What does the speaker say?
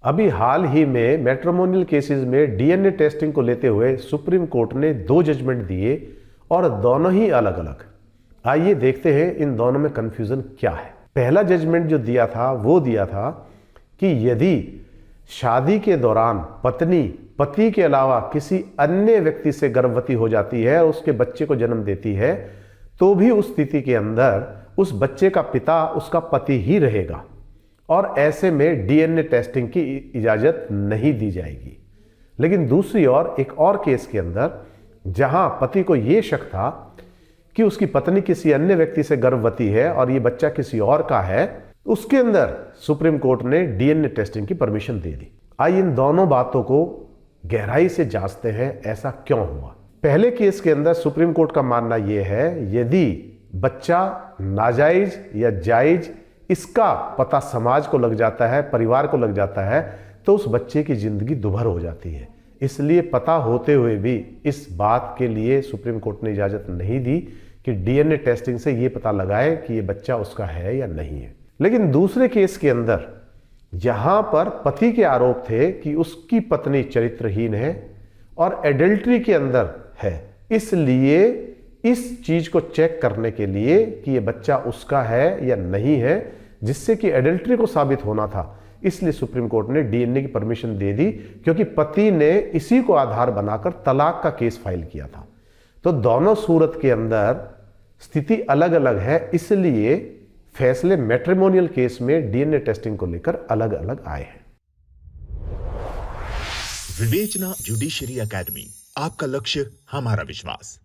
अभी हाल ही में matrimonial cases में डीएनए टेस्टिंग को लेते हुए सुप्रीम कोर्ट ने 2 जजमेंट दिए और दोनों ही अलग अलग। आइए देखते हैं इन दोनों में कंफ्यूजन क्या है। पहला जजमेंट जो दिया था वो दिया था कि यदि शादी के दौरान पत्नी पति के अलावा किसी अन्य व्यक्ति से गर्भवती हो जाती है, उसके बच्चे को जन्म देती है, तो भी उस स्थिति के अंदर उस बच्चे का पिता उसका पति ही रहेगा और ऐसे में डीएनए टेस्टिंग की इजाजत नहीं दी जाएगी। लेकिन दूसरी ओर एक और केस के अंदर जहां पति को यह शक था कि उसकी पत्नी किसी अन्य व्यक्ति से गर्भवती है और ये बच्चा किसी और का है, उसके अंदर सुप्रीम कोर्ट ने डीएनए टेस्टिंग की परमिशन दे दी। आइए इन दोनों बातों को गहराई से जांचते हैं, ऐसा क्यों हुआ। पहले केस के अंदर सुप्रीम कोर्ट का मानना यह है यदि बच्चा नाजायज या जायज इसका पता समाज को लग जाता है, परिवार को लग जाता है, तो उस बच्चे की जिंदगी दुभर हो जाती है। इसलिए पता होते हुए भी इस बात के लिए सुप्रीम कोर्ट ने इजाजत नहीं दी कि डीएनए टेस्टिंग से यह पता लगाए कि यह बच्चा उसका है या नहीं है। लेकिन दूसरे केस के अंदर जहां पर पति के आरोप थे कि उसकी पत्नी चरित्रहीन है और एडल्ट्री के अंदर है, इसलिए इस चीज को चेक करने के लिए कि यह बच्चा उसका है या नहीं है, जिससे कि एडल्ट्री को साबित होना था, इसलिए सुप्रीम कोर्ट ने डीएनए की परमिशन दे दी, क्योंकि पति ने इसी को आधार बनाकर तलाक का केस फाइल किया था। तो दोनों सूरत के अंदर स्थिति अलग अलग है, इसलिए फैसले मैट्रिमोनियल केस में डीएनए टेस्टिंग को लेकर अलग अलग आए हैं। विवेचना जुडिशरी एकेडमी, आपका लक्ष्य हमारा विश्वास।